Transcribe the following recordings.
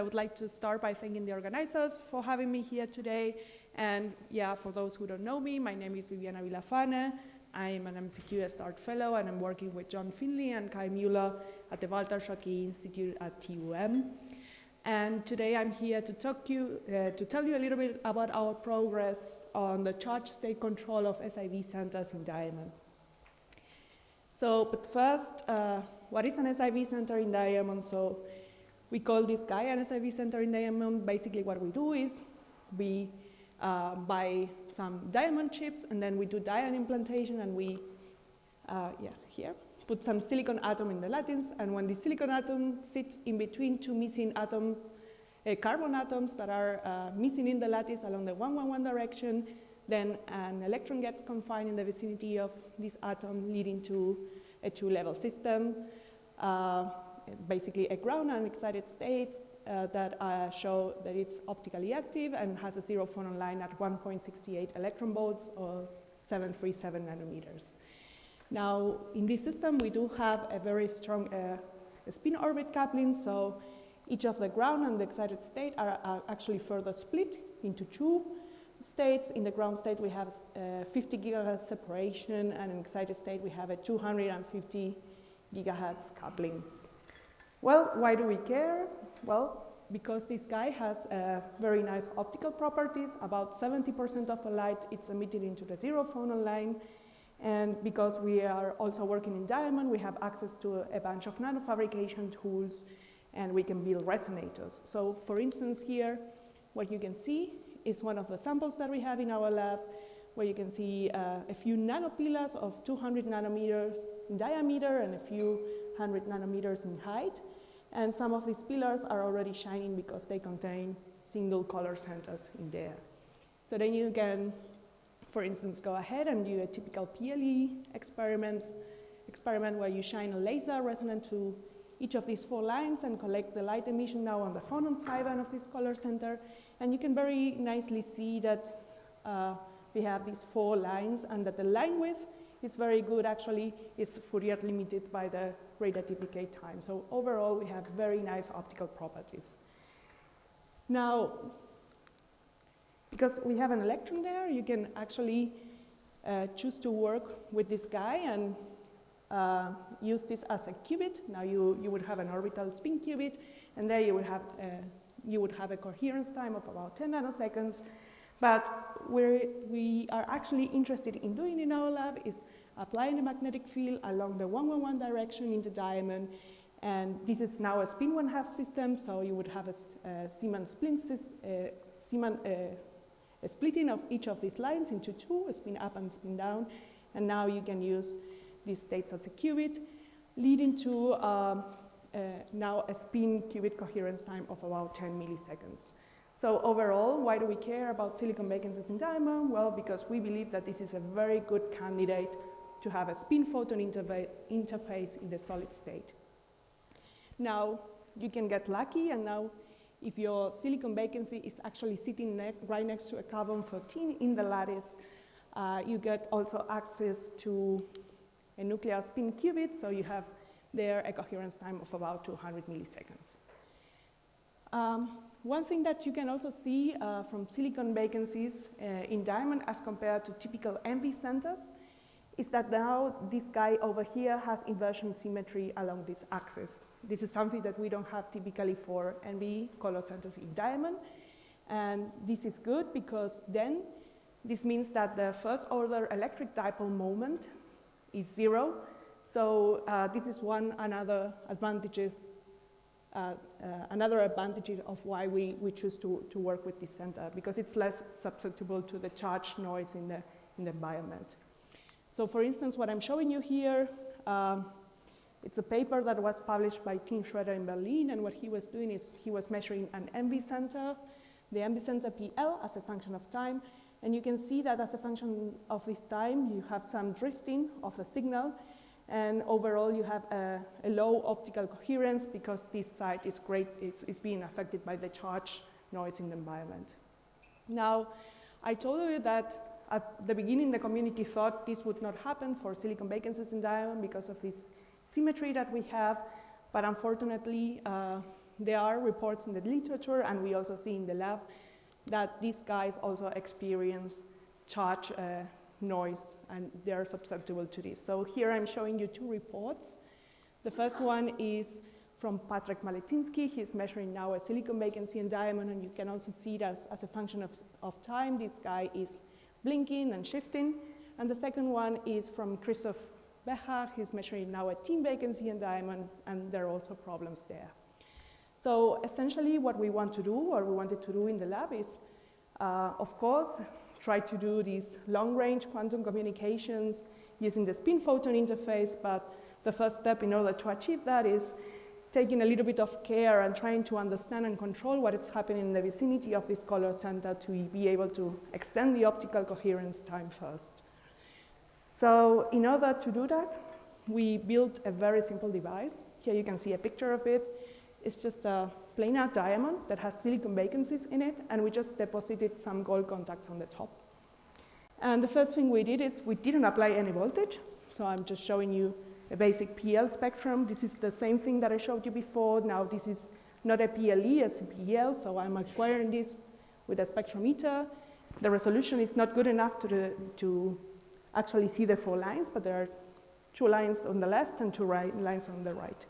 I would like to start by thanking the organizers for having me here today. And yeah, for those who don't know me, my name is Viviana Villafañe. I'm an MCQ START Fellow, and I'm working with John Finley and Kai Mueller at the Walter Schocky Institute at TUM. And today I'm here to tell you a little bit about our progress on the charge state control of SiV centers in diamond. But first, what is an SiV center in diamond? So we call this guy an SiV center in diamond. Basically what we do is we buy some diamond chips, and then we do diamond implantation, and we, here, put some silicon atom in the lattice, and when the silicon atom sits in between two missing carbon atoms that are missing in the lattice along the 1-1-1 direction, then an electron gets confined in the vicinity of this atom, leading to a two-level system, basically a ground and excited state that show that it's optically active and has a zero phonon line at 1.68 electron volts or 737 nanometers. Now, in this system, we do have a very strong spin orbit coupling, so each of the ground and the excited state are actually further split into two states. In the ground state, we have 50 gigahertz separation, and in excited state, we have a 250 gigahertz coupling. Well, why do we care? Well, because this guy has very nice optical properties. About 70% of the light is emitted into the zero phonon line. And because we are also working in diamond, we have access to a bunch of nanofabrication tools, and we can build resonators. So for instance here, what you can see is one of the samples that we have in our lab, where you can see a few nanopillars of 200 nanometers in diameter and a few 100 nanometers in height. And some of these pillars are already shining because they contain single color centers in there. So then you can, for instance, go ahead and do a typical PLE experiment where you shine a laser resonant to each of these four lines and collect the light emission now on the phonon sideband of this color center. And you can very nicely see that we have these four lines, and that the line width is very good. Actually, it's Fourier limited by the radiative decay time. So overall, we have very nice optical properties. Now, because we have an electron there, you can actually choose to work with this guy and use this as a qubit. Now you would have an orbital spin qubit, and there you would have a coherence time of about 10 nanoseconds. But we are actually interested in doing in our lab is applying a magnetic field along the 1-1-1 direction in the diamond. And this is now a spin 1/2 system, so you would have a Zeeman splitting of each of these lines into two, a spin up and spin down. And now you can use these states as a qubit, leading to now a spin qubit coherence time of about 10 milliseconds. So overall, why do we care about silicon vacancies in diamond? Well, because we believe that this is a very good candidate to have a spin-photon interface in the solid state. Now, you can get lucky, and now if your silicon vacancy is actually sitting right next to a carbon-14 in the lattice, you get also access to a nuclear spin qubit, so you have there a coherence time of about 200 milliseconds. One thing that you can also see from silicon vacancies in diamond as compared to typical NV centers is that now this guy over here has inversion symmetry along this axis. This is something that we don't have typically for NV color centers in diamond. And this is good because then this means that the first order electric dipole moment is 0. So this is another advantage of why we choose to work with this center, because it's less susceptible to the charge noise in the environment. So for instance, what I'm showing you here, it's a paper that was published by Tim Schroeder in Berlin, and what he was doing is he was measuring an MV center, the MV center PL as a function of time, and you can see that as a function of this time, you have some drifting of the signal, and overall you have a low optical coherence because this site is being affected by the charge noise in the environment. Now, I told you that at the beginning the community thought this would not happen for silicon vacancies in diamond because of this symmetry that we have, but unfortunately there are reports in the literature, and we also see in the lab, that these guys also experience charge noise, and they are susceptible to this. So here I'm showing you two reports. The first one is from Patrick Maletinsky. He's measuring now a silicon vacancy in diamond, and you can also see that as a function of time, this guy is blinking and shifting. And the second one is from Christoph Becher. He's measuring now a tin vacancy in diamond, and there are also problems there. So essentially what we want to do, or we wanted to do in the lab is, of course, try to do these long-range quantum communications using the spin-photon interface, but the first step in order to achieve that is taking a little bit of care and trying to understand and control what is happening in the vicinity of this color center to be able to extend the optical coherence time first. So in order to do that, we built a very simple device. Here you can see a picture of it. It's just a planar diamond that has silicon vacancies in it, and we just deposited some gold contacts on the top. And the first thing we did is we didn't apply any voltage. So I'm just showing you a basic PL spectrum. This is the same thing that I showed you before. Now this is not a PLE, it's a PL, so I'm acquiring this with a spectrometer. The resolution is not good enough to actually see the 4 lines, but there are 2 lines on the left and 2 lines on the right.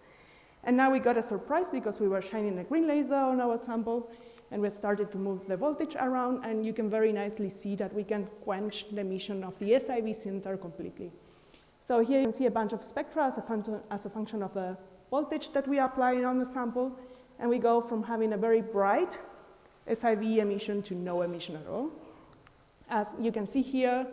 And now we got a surprise because we were shining a green laser on our sample, and we started to move the voltage around, and you can very nicely see that we can quench the emission of the SiV center completely. So here you can see a bunch of spectra as a function of the voltage that we are applying on the sample, and we go from having a very bright SiV emission to no emission at all. As you can see here,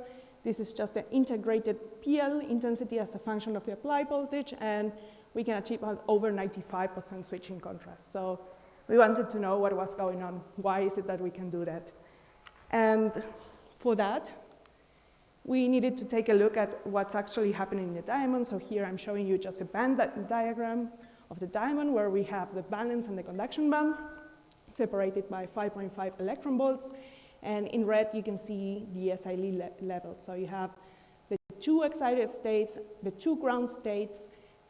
this is just an integrated PL intensity as a function of the applied voltage, and we can achieve over 95% switching contrast. So we wanted to know what was going on. Why is it that we can do that? And for that, we needed to take a look at what's actually happening in the diamond. So here I'm showing you just a band diagram of the diamond where we have the valence and the conduction band separated by 5.5 electron volts. And in red, you can see the SiV level. So you have the 2 excited states, the 2 ground states,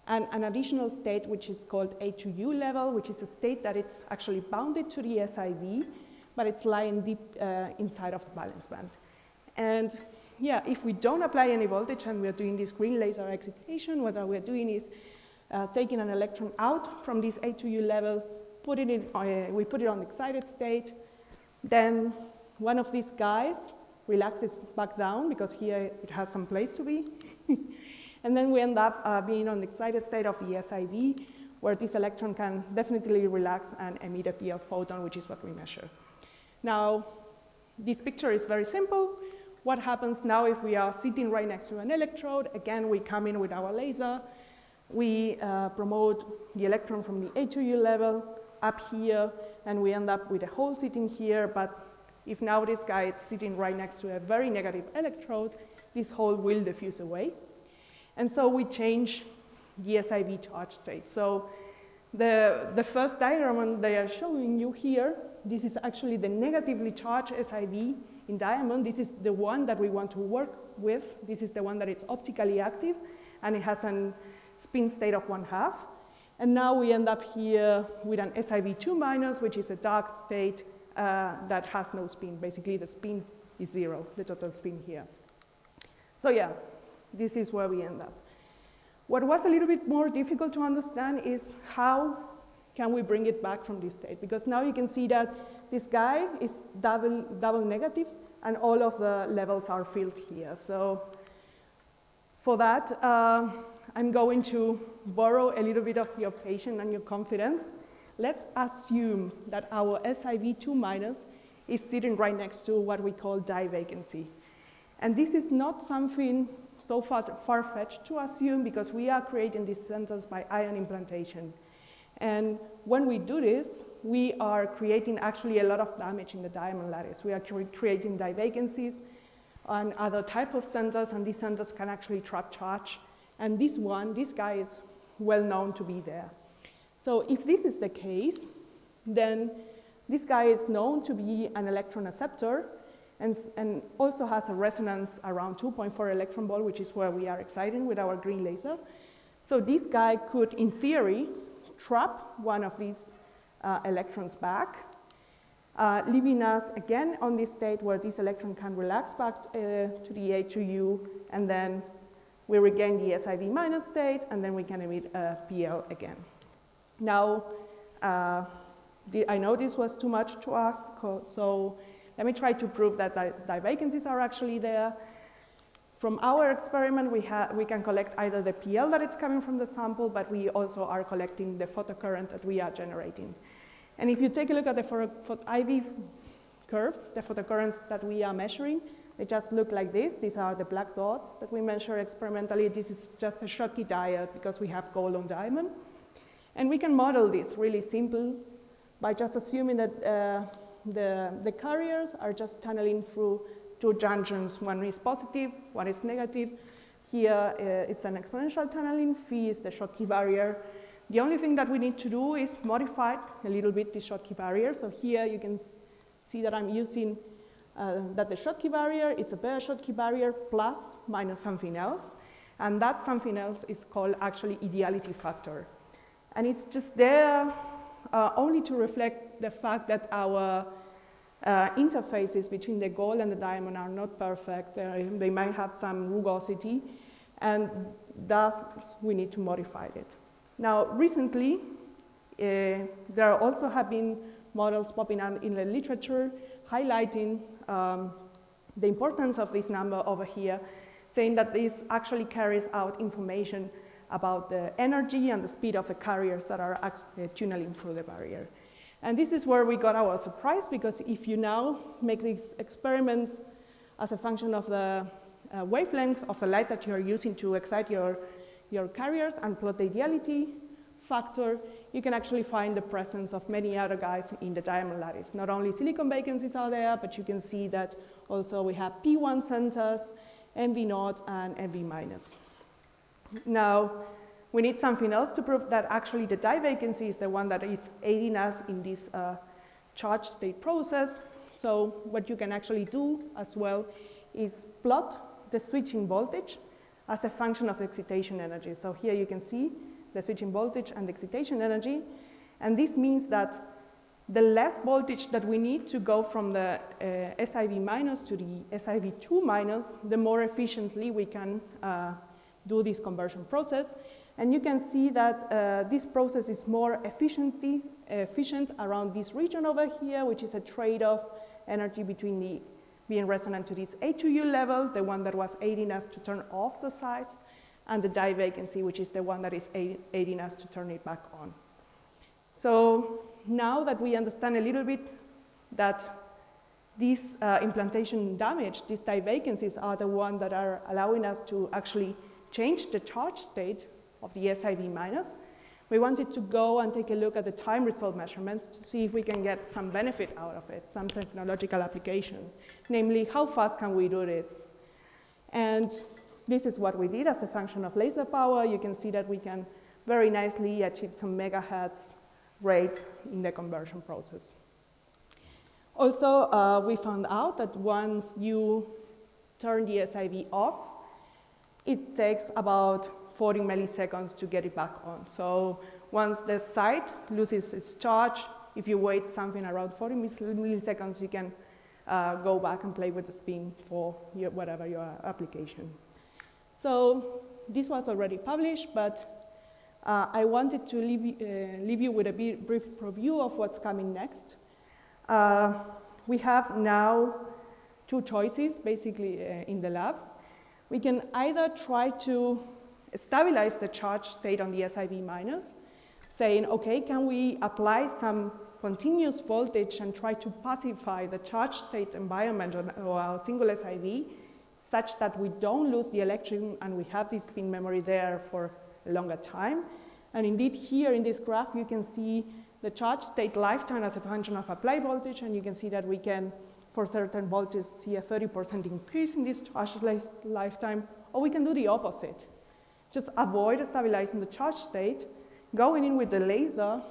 and an additional state which is called A2U level, which is a state that it's actually bounded to the SiV, but it's lying deep inside of the valence band. And yeah, if we don't apply any voltage and we're doing this green laser excitation, what we're doing is taking an electron out from this A2U level, we put it on the excited state, then one of these guys relaxes back down because here it has some place to be. And then we end up being on the excited state of the SiV, where this electron can definitely relax and emit a PL photon, which is what we measure. Now, this picture is very simple. What happens now if we are sitting right next to an electrode? Again, we come in with our laser. We promote the electron from the A2U level up here, and we end up with a hole sitting here. But if now this guy is sitting right next to a very negative electrode, this hole will diffuse away. And so we change the SiV charge state. So the first diagram they are showing you here, this is actually the negatively charged SiV in diamond. This is the one that we want to work with. This is the one that is optically active, and it has a spin state of 1/2. And now we end up here with an SiV2-, which is a dark state that has no spin. Basically, the spin is 0, the total spin here. So yeah, this is where we end up. What was a little bit more difficult to understand is how can we bring it back from this state? Because now you can see that this guy is double negative, and all of the levels are filled here. So for that, I'm going to borrow a little bit of your patience and your confidence. Let's assume that our SiV2- is sitting right next to what we call dye vacancy. And this is not something so far-fetched to assume, because we are creating these centers by ion implantation. And when we do this, we are creating actually a lot of damage in the diamond lattice. We are creating dye vacancies and other type of centers, and these centers can actually trap charge. And this guy is well known to be there. So if this is the case, then this guy is known to be an electron acceptor, and also has a resonance around 2.4 electron volt, which is where we are exciting with our green laser. So this guy could, in theory, trap one of these electrons back, leaving us again on this state where this electron can relax back to the A2U, and then we regain the SiV minus state, and then we can emit a PL again. Now, I know this was too much to ask, so let me try to prove that the vacancies are actually there. From our experiment, we can collect either the PL that is coming from the sample, but we also are collecting the photocurrent that we are generating. And if you take a look at the IV curves, the photocurrents that we are measuring, they just look like this. These are the black dots that we measure experimentally. This is just a Schottky diode because we have gold on diamond. And we can model this really simple by just assuming that the carriers are just tunneling through two junctions. One is positive, one is negative. Here it's an exponential tunneling. Phi is the Schottky barrier. The only thing that we need to do is modify a little bit the Schottky barrier. So here you can see that I'm using that the Schottky barrier, it's a bare Schottky barrier plus minus something else. And that something else is called actually ideality factor. And it's just there only to reflect the fact that our interfaces between the gold and the diamond are not perfect. They might have some rugosity, and thus we need to modify it. Now, recently, there also have been models popping up in the literature highlighting the importance of this number over here, saying that this actually carries out information about the energy and the speed of the carriers that are tunneling through the barrier. And this is where we got our surprise, because if you now make these experiments as a function of the wavelength of the light that you are using to excite your carriers and plot the ideality factor, you can actually find the presence of many other guys in the diamond lattice. Not only silicon vacancies are there, but you can see that also we have P1 centers, MV0 and MV minus. Now, we need something else to prove that actually the dye vacancy is the one that is aiding us in this charge state process. So what you can actually do as well is plot the switching voltage as a function of excitation energy. So here you can see the switching voltage and excitation energy. And this means that the less voltage that we need to go from the SiV minus to the SiV2 minus, the more efficiently we can do this conversion process. And you can see that this process is more efficient around this region over here, which is a trade-off energy between the being resonant to this A2U level, the one that was aiding us to turn off the site, and the dye vacancy, which is the one that is aiding us to turn it back on. So now that we understand a little bit that these implantation damage, these dye vacancies, are the ones that are allowing us to actually change the charge state of the SiV minus, we wanted to go and take a look at the time result measurements to see if we can get some benefit out of it, some technological application. Namely, how fast can we do this? And this is what we did as a function of laser power. You can see that we can very nicely achieve some megahertz rate in the conversion process. Also, we found out that once you turn the SiV off, it takes about 40 milliseconds to get it back on. So once the site loses its charge, if you wait something around 40 milliseconds, you can go back and play with the spin for whatever your application. So this was already published, but I wanted to leave you with a brief preview of what's coming next. We have now two choices, basically, in the lab. We can either try to stabilize the charge state on the SiV minus, saying, okay, can we apply some continuous voltage and try to pacify the charge state environment on our single SiV such that we don't lose the electron and we have this spin memory there for a longer time. And indeed, here in this graph, you can see the charge state lifetime as a function of applied voltage, and you can see that we can, for certain voltages, see a 30% increase in this charge lifetime, or we can do the opposite. Just avoid stabilizing the charge state, going in with the laser,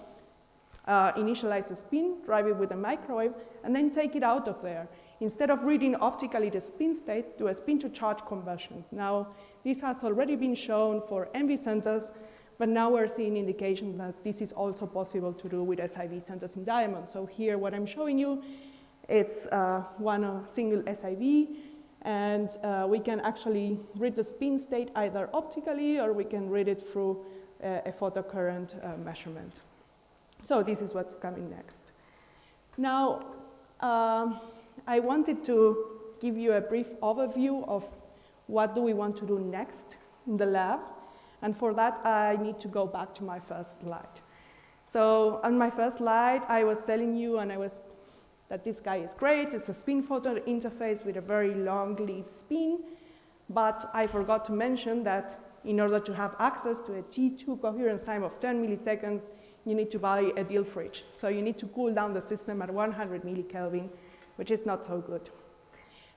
initialize the spin, drive it with a microwave, and then take it out of there. Instead of reading optically the spin state, do a spin to charge conversion. Now, this has already been shown for MV centers, But now we're seeing indications that this is also possible to do with SiV centers in diamond. So here what I'm showing you, it's one single SiV, and we can actually read the spin state either optically or we can read it through a photocurrent measurement. So this is what's coming next. Now, I wanted to give you a brief overview of what do we want to do next in the lab. And for that, I need to go back to my first slide. So on my first slide, I was telling you that this guy is great. It's a spin photon interface with a very long-lived spin. But I forgot to mention that in order to have access to a T2 coherence time of 10 milliseconds, you need to buy a Dill fridge. So you need to cool down the system at 100 millikelvin, which is not so good.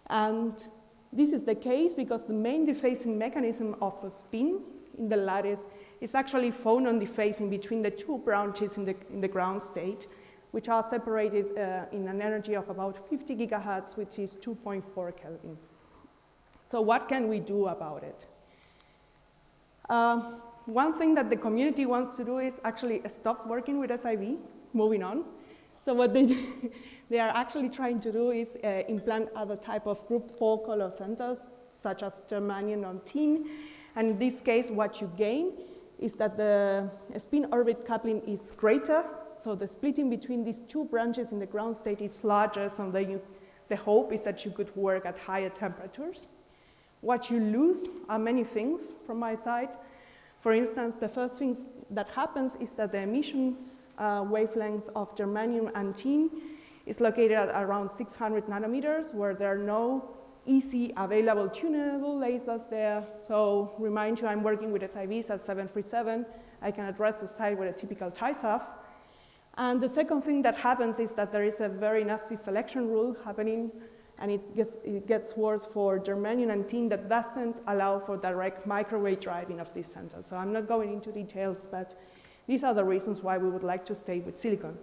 And this is the case because the main defacing mechanism of a spin in the lattice is actually phonon defacing between the two branches in the ground state, which are separated in an energy of about 50 gigahertz, which is 2.4 Kelvin. So what can we do about it? One thing that the community wants to do is actually stop working with SiV, moving on. So what they are actually trying to do is implant other type of group 4 color centers, such as germanium or tin. And in this case, what you gain is that the spin-orbit coupling is greater, so the splitting between these two branches in the ground state is larger, so the hope is that you could work at higher temperatures. What you lose are many things from my side. For instance, the first thing that happens is that the emission wavelength of germanium and tin is located at around 600 nanometers, where there are no easy available tunable lasers there. So remind you, I'm working with SiVs at 737. I can address the site with a typical TISAF. And the second thing that happens is that there is a very nasty selection rule happening, and it gets worse for germanium and tin that doesn't allow for direct microwave driving of these centers. So I'm not going into details, but these are the reasons why we would like to stay with silicon.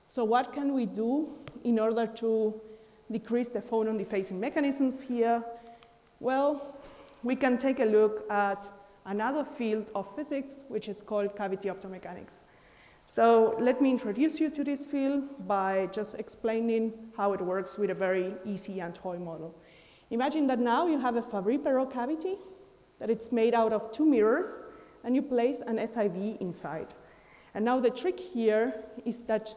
So what can we do in order to decrease the phonon defacing mechanisms here? Well, we can take a look at another field of physics, which is called cavity optomechanics. So let me introduce you to this field by just explaining how it works with a very easy and toy model. Imagine that now you have a Fabry-Perot cavity, that it's made out of two mirrors, and you place an SiV inside. And now the trick here is that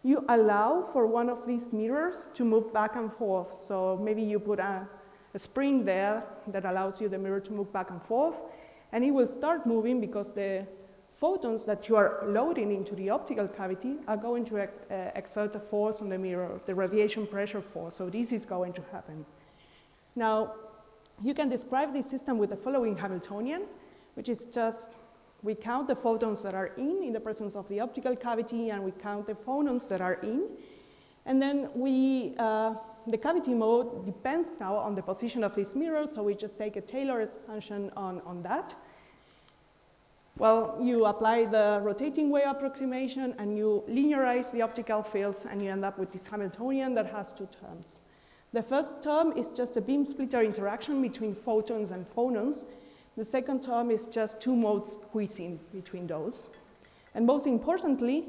you allow for one of these mirrors to move back and forth. So maybe you put a spring there that allows you the mirror to move back and forth, and it will start moving because the photons that you are loading into the optical cavity are going to exert a force on the mirror, the radiation pressure force. So this is going to happen. Now, you can describe this system with the following Hamiltonian, which is just we count the photons that are in the presence of the optical cavity, and we count the phonons that are in. And then the cavity mode depends now on the position of this mirror, so we just take a Taylor expansion on that. Well, you apply the rotating wave approximation, and you linearize the optical fields, and you end up with this Hamiltonian that has two terms. The first term is just a beam splitter interaction between photons and phonons. The second term is just two modes squeezing between those. And most importantly,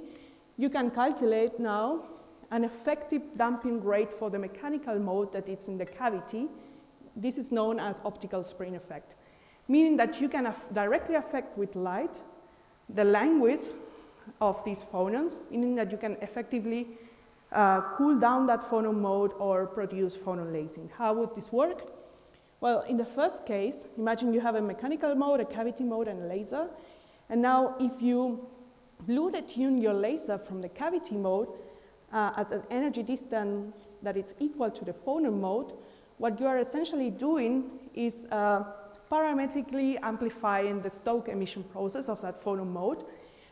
you can calculate now an effective damping rate for the mechanical mode that is in the cavity. This is known as optical spring effect, meaning that you can directly affect with light the line width of these phonons, meaning that you can effectively cool down that phonon mode or produce phonon lasing. How would this work? Well, in the first case, imagine you have a mechanical mode, a cavity mode, and a laser. And now if you Bluetooth tune your laser from the cavity mode at an energy distance that is equal to the phonon mode, what you are essentially doing is parametrically amplifying the Stokes emission process of that phonon mode,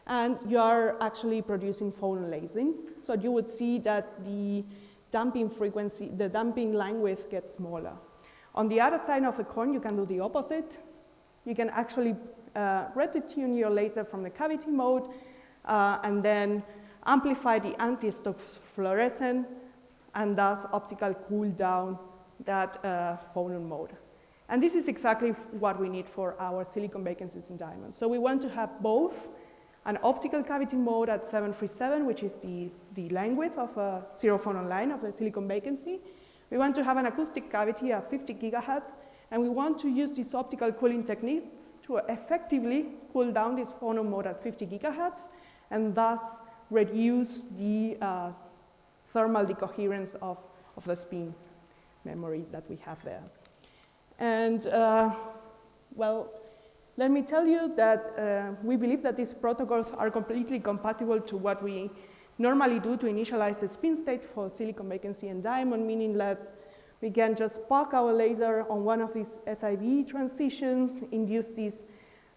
and you are actually producing phonon lasing. So you would see that the damping frequency, the damping line width gets smaller. On the other side of the coin, you can do the opposite. You can actually retune your laser from the cavity mode and then amplify the anti-Stokes fluorescence and thus optical cool down that phonon mode. And this is exactly what we need for our silicon vacancies in diamonds. So we want to have both an optical cavity mode at 737, which is the linewidth of a zero phonon line of the silicon vacancy. We want to have an acoustic cavity at 50 gigahertz, and we want to use these optical cooling techniques to effectively cool down this phonon mode at 50 gigahertz, and thus reduce the thermal decoherence of the spin memory that we have there. And well, let me tell you that we believe that these protocols are completely compatible to what we normally do to initialize the spin state for silicon vacancy and diamond, meaning that we can just park our laser on one of these SiV transitions, induce this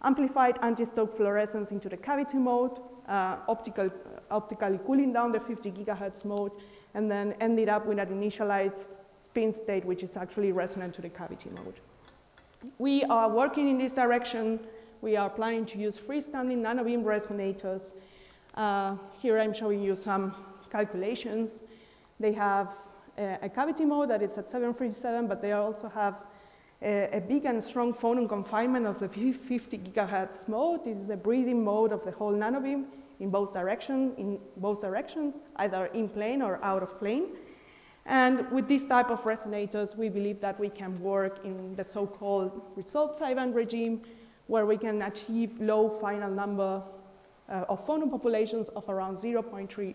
amplified anti-Stokes fluorescence into the cavity mode, optically cooling down the 50 gigahertz mode, and then ended up with an initialized spin state which is actually resonant to the cavity mode. We are working in this direction. We are planning to use freestanding nanobeam resonators. Here I'm showing you some calculations. They have a cavity mode that is at 737, but they also have a big and strong phonon confinement of the 50 gigahertz mode. This is a breathing mode of the whole nanobeam in both directions, either in plane or out of plane. And with this type of resonators, we believe that we can work in the so-called resolved sideband regime, where we can achieve low final number of phonon populations of around 0.3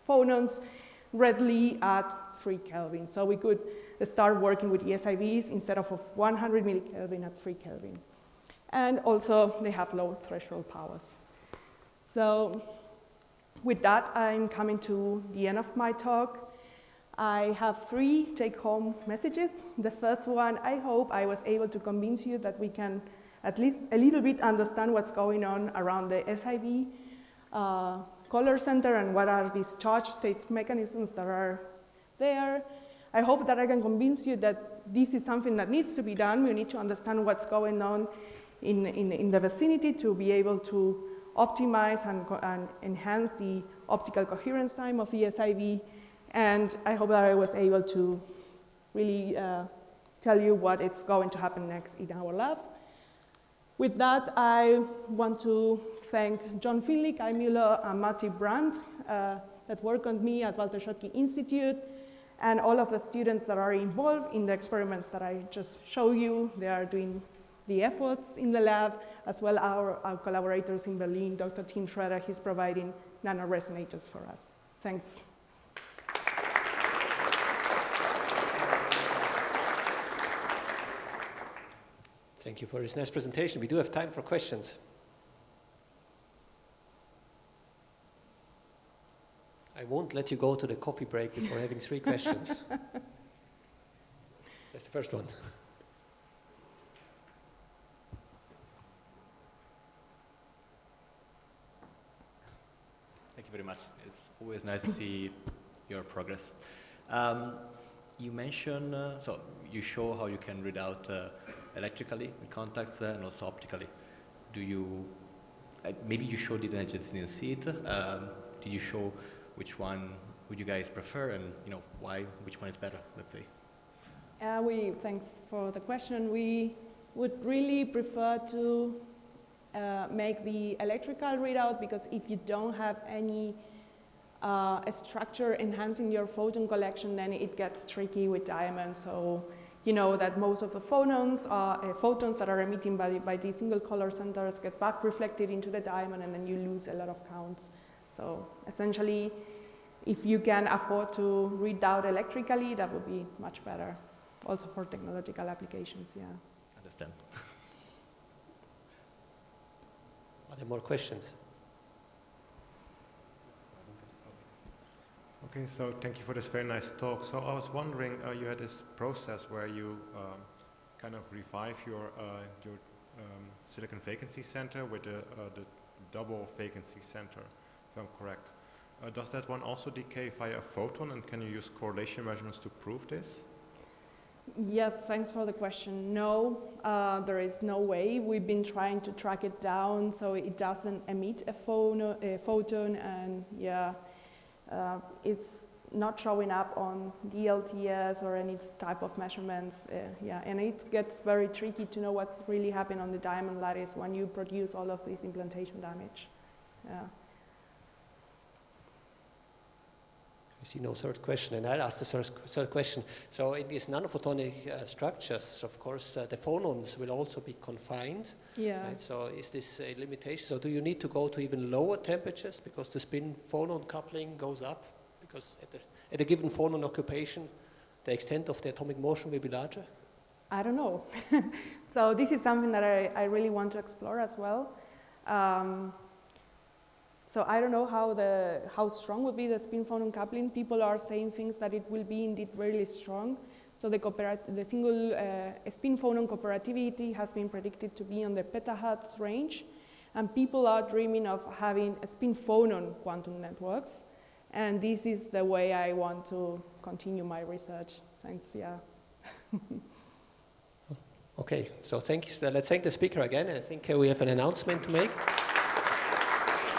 phonons readily at 3 Kelvin. So we could start working with SiVs instead of 100 millikelvin at 3 Kelvin. And also, they have low threshold powers. So with that, I'm coming to the end of my talk. I have 3 take-home messages. The first one, I hope I was able to convince you that we can at least a little bit understand what's going on around the SiV color center and what are these charge state mechanisms that are there. I hope that I can convince you that this is something that needs to be done. We need to understand what's going on in the vicinity to be able to optimize and enhance the optical coherence time of the SiV. And I hope that I was able to really tell you what is going to happen next in our lab. With that, I want to thank John Finley, Kai Müller, and Matti Brandt that work on me at Walter Schottky Institute, and all of the students that are involved in the experiments that I just showed you. They are doing the efforts in the lab, as well as our collaborators in Berlin. Dr. Tim Schroeder, he's providing nanoresonators for us. Thanks. Thank you for this nice presentation. We do have time for questions. I won't let you go to the coffee break before having 3 questions. That's the first one. Thank you very much. It's always nice to see your progress. You mentioned, so you show how you can read out electrically with contacts and also optically. Do you, maybe you showed it and I just didn't see it. Did you show which one would you guys prefer and why, which one is better, let's say? Thanks for the question. We would really prefer to make the electrical readout, because if you don't have any a structure enhancing your photon collection, then it gets tricky with diamonds. So you know that most of the photons that are emitted by these single color centers get back reflected into the diamond, and then you lose a lot of counts. So essentially, if you can afford to read out electrically, that would be much better, also for technological applications, yeah. Understand. Are there more questions? Okay, so thank you for this very nice talk. So I was wondering, you had this process where you kind of revive your silicon vacancy center with the double vacancy center, if I'm correct. Does that one also decay via a photon, and can you use correlation measurements to prove this? Yes, thanks for the question. No, there is no way. We've been trying to track it down so it doesn't emit a photon, and yeah, it's not showing up on DLTS or any type of measurements. And it gets very tricky to know what's really happening on the diamond lattice when you produce all of this implantation damage. I see no third question, and I'll ask the third question. So in these nanophotonic structures, of course, the phonons will also be confined. Yeah. Right? So is this a limitation? So do you need to go to even lower temperatures because the spin-phonon coupling goes up? Because at a given phonon occupation, the extent of the atomic motion will be larger? I don't know. So this is something that I really want to explore as well. So I don't know how strong will be the spin-phonon coupling. People are saying things that it will be indeed really strong. So the single spin-phonon cooperativity has been predicted to be on the petahertz range, and people are dreaming of having a spin-phonon quantum networks. And this is the way I want to continue my research. Thanks, yeah. Okay, so thanks. Let's thank the speaker again. I think we have an announcement to make.